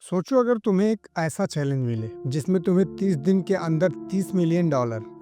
सोचो अगर तुम्हें एक ऐसा चैलेंज मिले जिसमें तुम्हें 30 दिन के अंदर $30 मिलियन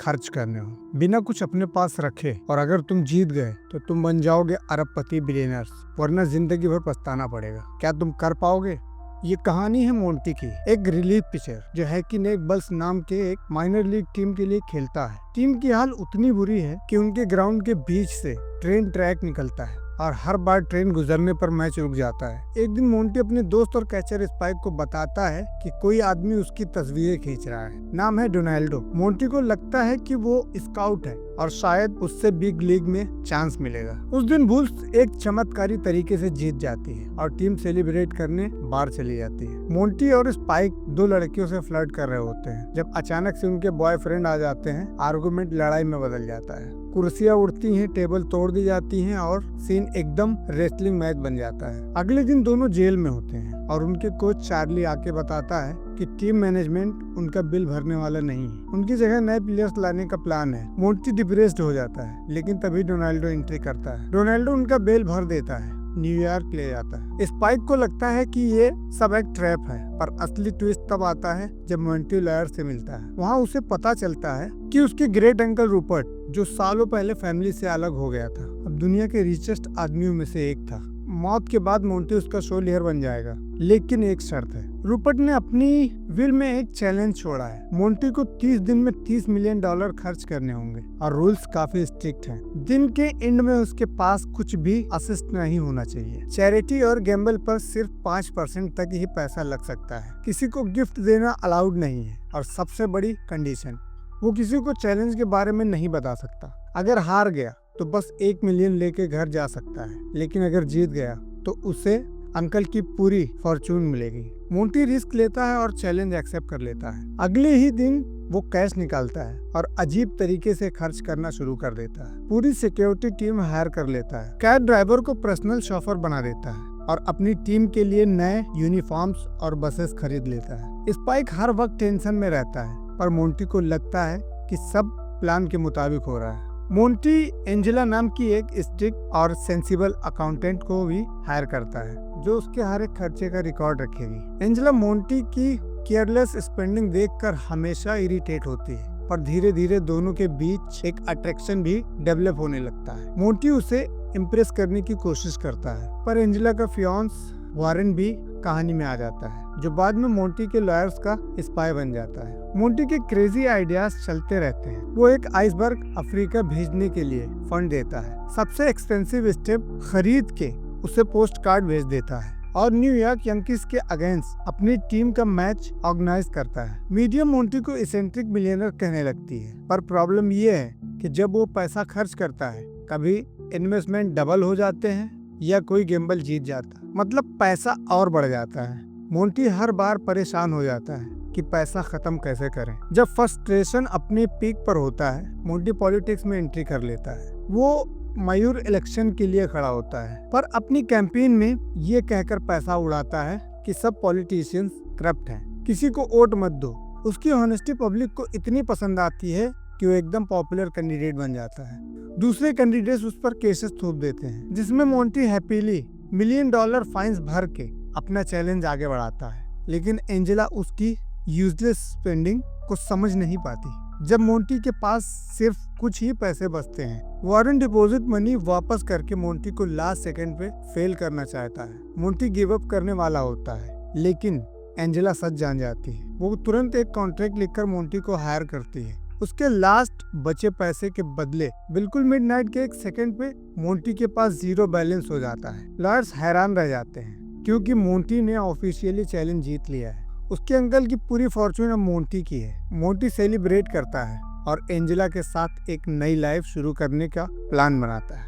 खर्च करने हो बिना कुछ अपने पास रखे, और अगर तुम जीत गए तो तुम बन जाओगे अरबपति बिलियनर्स, वरना जिंदगी भर पछताना पड़ेगा। क्या तुम कर पाओगे? ये कहानी है मोंटी की, एक रिलीफ पिचर जो है कि नेक बल्स नाम के एक माइनर लीग टीम के लिए खेलता है। टीम की हाल उतनी बुरी है कि उनके ग्राउंड के बीच से ट्रेन ट्रैक निकलता है और हर बार ट्रेन गुजरने पर मैच रुक जाता है। एक दिन मोंटी अपने दोस्त और कैचर स्पाइक को बताता है कि कोई आदमी उसकी तस्वीरें खींच रहा है। नाम है डोनाल्डो। मोंटी को लगता है कि वो स्काउट है और शायद उससे बिग लीग में चांस मिलेगा। उस दिन बुल्स एक चमत्कारी तरीके से जीत जाती है और टीम सेलिब्रेट करने बाहर चली जाती है। मोंटी और स्पाइक दो लड़कियों से फ्लर्ट कर रहे होते हैं जब अचानक से उनके बॉयफ्रेंड आ जाते हैं। आर्गुमेंट लड़ाई में बदल जाता है, कुर्सियां उड़ती हैं, टेबल तोड़ दी जाती हैं और सीन एकदम रेसलिंग मैच बन जाता है। अगले दिन दोनों जेल में होते हैं और उनके कोच चार्ली आके बताता है कि टीम मैनेजमेंट उनका बिल भरने वाला नहीं है, उनकी जगह नए प्लेयर्स लाने का प्लान है। मोंटी डिप्रेस्ड हो जाता है, लेकिन तभी डोनाल्डो एंट्री करता है। डोनाल्डो उनका बिल भर देता है, न्यूयॉर्क ले जाता है। स्पाइक को लगता है कि ये सब एक ट्रैप है, पर असली ट्विस्ट तब आता है जब मोंटी लॉयर से मिलता है। वहाँ उसे पता चलता है कि उसके ग्रेट अंकल रूपर्ट, जो सालों पहले फैमिली से अलग हो गया था, अब दुनिया के रिचेस्ट आदमियों में से एक था। मौत के बाद मोंटी उसका शो लीडर बन जाएगा, लेकिन एक शर्त है। रूपर्ट ने अपनी विल में एक चैलेंज छोड़ा है। मोंटी को 30 दिन में $30 मिलियन खर्च करने होंगे और रूल्स काफी स्ट्रिक्ट हैं। दिन के एंड में उसके पास कुछ भी असिस्ट नहीं होना चाहिए। चैरिटी और गैम्बल पर सिर्फ 5% तक ही पैसा लग सकता है। किसी को गिफ्ट देना अलाउड नहीं है, और सबसे बड़ी कंडीशन, वो किसी को चैलेंज के बारे में नहीं बता सकता। अगर हार गया तो बस 1 मिलियन लेके घर जा सकता है, लेकिन अगर जीत गया तो उसे अंकल की पूरी फॉर्चून मिलेगी। मोंटी रिस्क लेता है और चैलेंज एक्सेप्ट कर लेता है। अगले ही दिन वो कैश निकालता है और अजीब तरीके से खर्च करना शुरू कर देता है। पूरी सिक्योरिटी टीम हायर कर लेता है, कैब ड्राइवर को पर्सनल शोफर बना देता है और अपनी टीम के लिए नए यूनिफॉर्म्स और बसेस खरीद लेता है। स्पाइक हर वक्त टेंशन में रहता है, पर मोंटी को लगता है कि सब प्लान के मुताबिक हो रहा है। मोंटी एंजेला नाम की एक स्ट्रिक्ट और सेंसिबल अकाउंटेंट को भी हायर करता है, जो उसके हर एक खर्चे का रिकॉर्ड रखेगी। एंजेला मोंटी की केयरलेस स्पेंडिंग देखकर हमेशा इरिटेट होती है, पर धीरे धीरे दोनों के बीच एक अट्रैक्शन भी डेवलप होने लगता है। मोंटी उसे इम्प्रेस करने की कोशिश करता है, पर एंजेला का फियांस वारेन भी कहानी में आ जाता है, जो बाद में मोंटी के लॉयर्स का स्पाई बन जाता है। मोंटी के क्रेजी आइडियाज चलते रहते हैं। वो एक आइसबर्ग अफ्रीका भेजने के लिए फंड देता है, सबसे एक्सपेंसिव स्टेप खरीद के उसे पोस्ट कार्ड भेज देता है और न्यूयॉर्क यंकीज के अगेंस्ट अपनी टीम का मैच ऑर्गेनाइज करता है। मीडिया मोंटी को एसेंट्रिक मिलियनर कहने लगती है, पर प्रॉब्लम ये है कि जब वो पैसा खर्च करता है, कभी इन्वेस्टमेंट डबल हो जाते हैं या कोई गेम्बल जीत जाता है, मतलब पैसा और बढ़ जाता है। मोंटी हर बार परेशान हो जाता है कि पैसा खत्म कैसे करें। जब फ्रस्ट्रेशन अपने पीक पर होता है, मोंटी पॉलिटिक्स में एंट्री कर लेता है। वो मयूर इलेक्शन के लिए खड़ा होता है, पर अपनी कैंपेन में ये कहकर पैसा उड़ाता है कि सब पॉलिटिशियंस करप्ट हैं, किसी को वोट मत दो। उसकी ऑनेस्टी पब्लिक को इतनी पसंद आती है कि वो एकदम पॉपुलर कैंडिडेट बन जाता है। दूसरे कैंडिडेट्स उस पर केसेस थोप देते हैं, जिसमें मोंटी हैप्पीली $1 मिलियन फाइन्स भर के अपना चैलेंज आगे बढ़ाता है। लेकिन एंजेला उसकी यूजलेस स्पेंडिंग को समझ नहीं पाती। जब मोंटी के पास सिर्फ कुछ ही पैसे बचते हैं, वारेन डिपॉजिट मनी वापस करके मोंटी को लास्ट सेकंड पे फेल करना चाहता है। मोंटी गिव अप करने वाला होता है, लेकिन एंजेला सच जान जाती है। वो तुरंत एक कॉन्ट्रैक्ट लिखकर मोंटी को हायर करती है। उसके लास्ट बचे पैसे के बदले बिल्कुल मिडनाइट के एक सेकंड पे मोंटी के पास जीरो बैलेंस हो जाता है। लॉयर्स हैरान रह जाते हैं, क्योंकि मोंटी ने ऑफिशियली चैलेंज जीत लिया है। उसके अंकल की पूरी फॉर्चून अब मोंटी की है। मोंटी सेलिब्रेट करता है और एंजेला के साथ एक नई लाइफ शुरू करने का प्लान बनाता है।